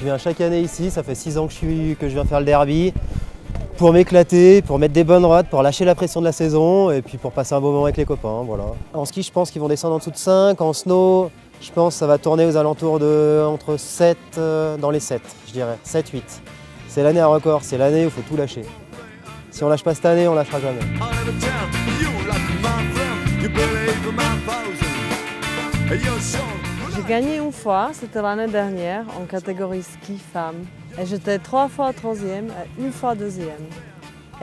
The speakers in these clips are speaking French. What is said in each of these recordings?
viens chaque année ici, ça fait 6 ans que je viens faire le derby. Pour m'éclater, pour mettre des bonnes rods, pour lâcher la pression de la saison et puis pour passer un beau moment avec les copains. Voilà. En ski, je pense qu'ils vont descendre en dessous de 5. En snow, je pense que ça va tourner aux alentours de entre 7, dans les 7, je dirais. 7-8. C'est l'année à record, c'est l'année où il faut tout lâcher. Si on lâche pas cette année, on lâchera jamais. J'ai gagné une fois, c'était l'année dernière, en catégorie ski femme. Et j'étais 3 fois 3e et 1 fois 2e.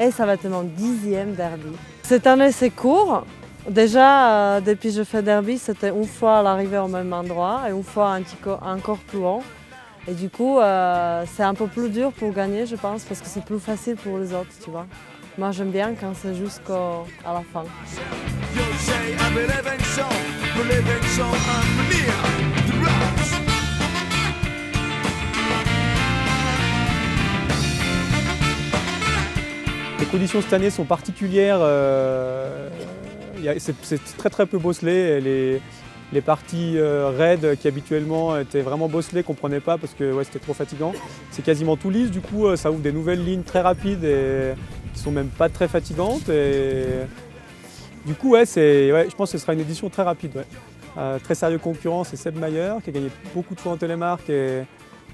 Et ça va être mon 10e derby. Cette année, c'est court. Déjà, depuis que je fais derby, c'était une fois à l'arrivée au même endroit et une fois encore plus haut. Et du coup, c'est un peu plus dur pour gagner, je pense, parce que c'est plus facile pour les autres, tu vois. Moi, j'aime bien quand c'est jusqu'à la fin. Les conditions cette année sont particulières. C'est très peu bosselé. Les parties raides qui habituellement étaient vraiment bosselées, qu'on ne prenait pas parce que c'était trop fatigant. C'est quasiment tout lisse, du coup ça ouvre des nouvelles lignes très rapides et qui sont même pas très fatigantes. Et du coup je pense que ce sera une édition très rapide. Très sérieux concurrent, c'est Seb Mayer qui a gagné beaucoup de fois en télémark et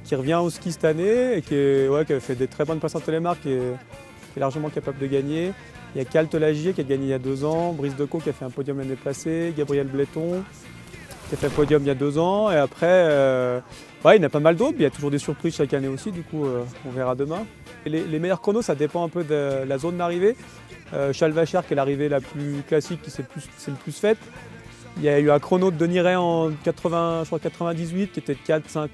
qui revient au ski cette année et qui a fait des très bonnes places en télémark et qui est largement capable de gagner. Il y a Cal Tolagier qui a gagné il y a 2 ans, Brice Decaux qui a fait un podium l'année passée, Gabriel Bletton qui a fait un podium il y a 2 ans. Et après, il y en a pas mal d'autres, mais il y a toujours des surprises chaque année aussi, du coup on verra demain. Et les meilleurs chronos, ça dépend un peu de la zone d'arrivée. Chalvacher qui est l'arrivée la plus classique, qui c'est le plus faite. Il y a eu un chrono de Denis Ray en 98 qui était de 4,50.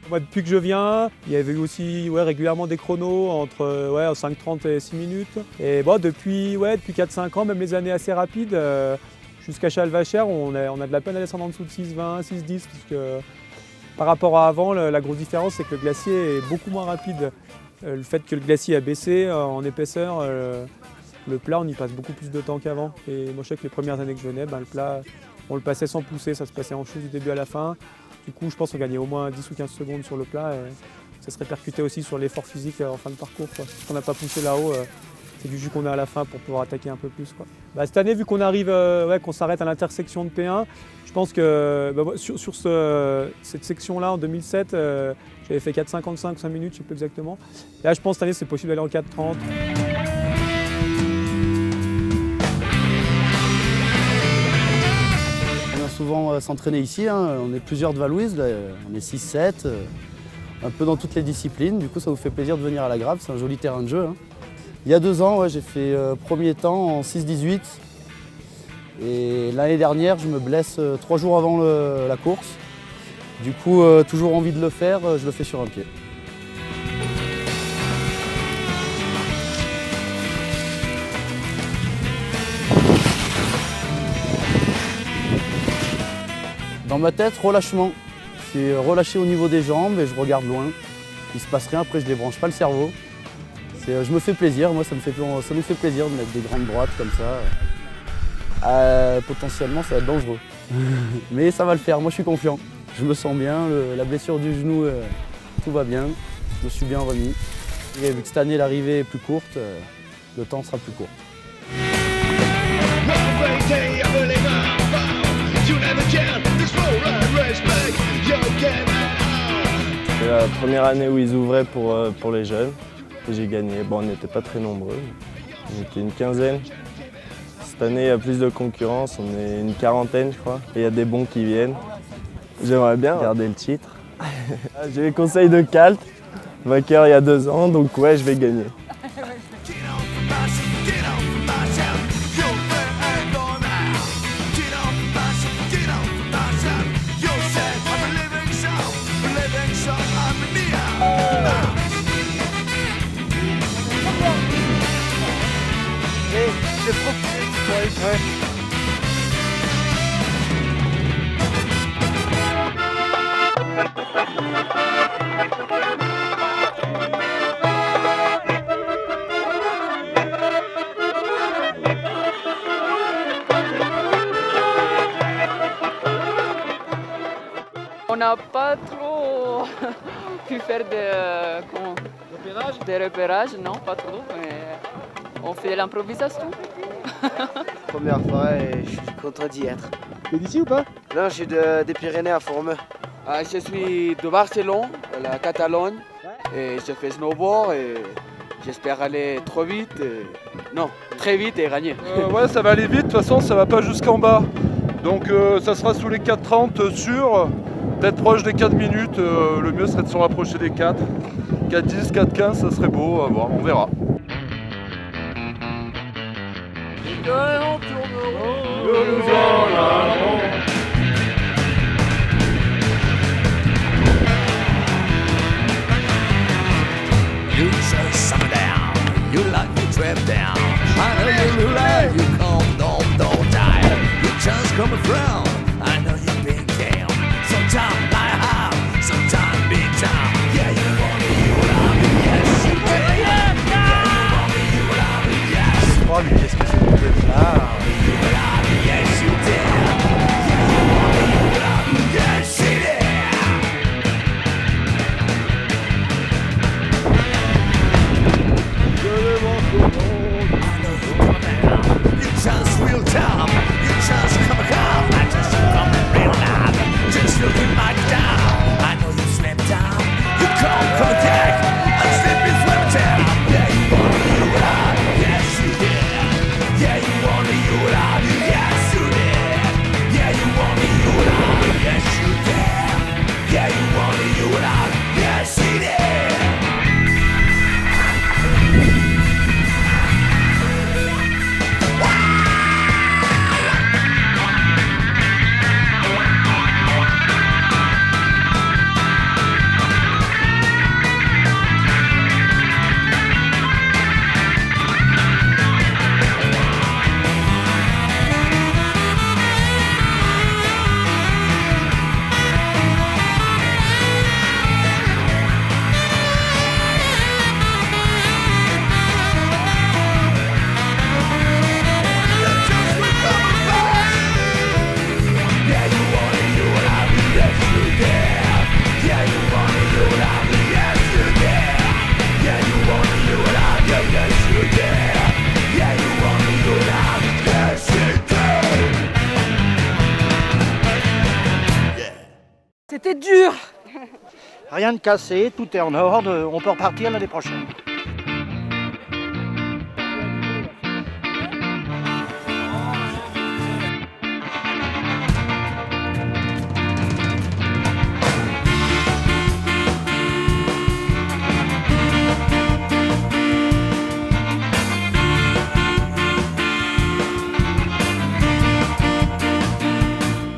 Moi, depuis que je viens, il y avait eu aussi régulièrement des chronos entre 5,30 et 6 minutes. Et depuis 4-5 ans, même les années assez rapides, jusqu'à Chalvacher, on a de la peine à descendre en dessous de 6,20, 6,10, parce que par rapport à avant, la grosse différence, c'est que le glacier est beaucoup moins rapide. Le fait que le glacier a baissé en épaisseur, le plat, on y passe beaucoup plus de temps qu'avant. Et moi, je sais que les premières années que je venais, le plat, on le passait sans pousser, ça se passait en chose du début à la fin. Du coup, je pense qu'on gagnait au moins 10 ou 15 secondes sur le plat. Et ça se répercutait aussi sur l'effort physique en fin de parcours. Parce qu'on n'a pas poussé là-haut, c'est du jus qu'on a à la fin pour pouvoir attaquer un peu plus. Cette année, vu qu'on arrive, qu'on s'arrête à l'intersection de P1, je pense que sur cette section-là, en 2007, j'avais fait 4,55, 5 minutes, je ne sais plus exactement. Là, je pense que cette année, c'est possible d'aller en 4,30. Souvent s'entraîner ici, on est plusieurs de Val-Louise, on est 6-7, un peu dans toutes les disciplines, du coup ça vous fait plaisir de venir à la Grave, c'est un joli terrain de jeu. Il y a 2 ans, j'ai fait premier temps en 6-18 et l'année dernière je me blesse 3 jours avant la course, du coup toujours envie de le faire, je le fais sur un pied. Dans ma tête, relâchement. Je suis relâché au niveau des jambes et je regarde loin. Il ne se passe rien, après je ne débranche pas le cerveau. Je me fais plaisir, moi ça nous fait plaisir de mettre des grandes droites comme ça. Potentiellement ça va être dangereux. Mais ça va le faire, moi je suis confiant. Je me sens bien, la blessure du genou, tout va bien. Je me suis bien remis. Et vu que cette année l'arrivée est plus courte, le temps sera plus court. C'est la première année où ils ouvraient pour les jeunes et j'ai gagné. Bon, on n'était pas très nombreux, on était une quinzaine. Cette année, il y a plus de concurrence, on est une quarantaine, je crois, et il y a des bons qui viennent. J'aimerais bien garder le titre. J'ai les conseils de Calt, vainqueur il y a 2 ans, donc je vais gagner. C'est trop petit. Ouais. On n'a pas trop Puis faire des repérages, non, pas trop. Mais on fait de l'improvisation. Première fois et je suis content d'y être. T'es d'ici ou pas? Non, je suis des Pyrénées à Formeux. Je suis de Barcelone, la Catalogne, et je fais snowboard et j'espère aller trop vite. Non, très vite et gagner. Ouais, ça va aller vite, de toute façon ça va pas jusqu'en bas. Donc ça sera sous les 4,30 sûr, d'être proche des 4 minutes, le mieux serait de se rapprocher des 4. 4,10, 4,15, ça serait beau, à voir, on verra. You shut summer down, you like to trip down. I know you like, you come, don't die. You just come around, I know you've been down. Sometimes I have, sometimes big time. Yeah, you want me, you love me, yes you did. Yeah, you want me, you love me, yes. Oh mais qu'est-ce que c'est que d'être là? You love me, yes you did. Yeah, you want me, you love me, yes you did. Just real time, you just come around. I just come real live, just looking like down. I know you slip down, you come attack. I'm slipping swim down. Yeah, you want me, you love me, yes you did. Yeah, you want me, you love me, yes you did. Yeah, you want me, you love me, yes you did. Yeah, you want me, you love me, yes you did. C'était dur. Rien de cassé, tout est en ordre, on peut repartir l'année prochaine.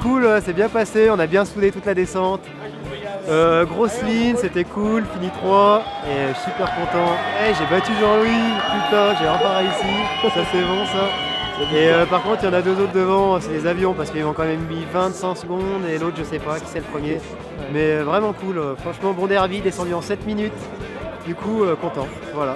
Cool, c'est bien passé, on a bien soudé toute la descente. Grosse ligne, c'était cool, fini 3 et super content. Hey, j'ai battu Jean-Louis, putain, j'ai enfin réussi, ça c'est bon ça. Et par contre, il y en a deux autres devant, c'est les avions parce qu'ils m'ont quand même mis 25 secondes et l'autre je sais pas qui c'est le premier. Mais vraiment cool, franchement bon derby, descendu en 7 minutes, du coup content, voilà.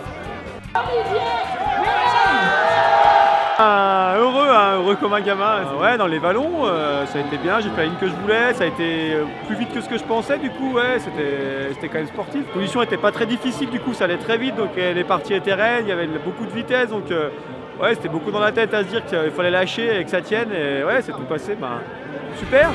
Heureux comme un gamin. Ouais, dans les vallons, ça a été bien, j'ai fait la ligne que je voulais, ça a été plus vite que ce que je pensais, du coup, ouais, c'était quand même sportif. La position n'était pas très difficile, du coup, ça allait très vite, donc les parties étaient raides, il y avait beaucoup de vitesse, donc ouais, c'était beaucoup dans la tête à se dire qu'il fallait lâcher et que ça tienne, et ouais, c'est tout passé, super.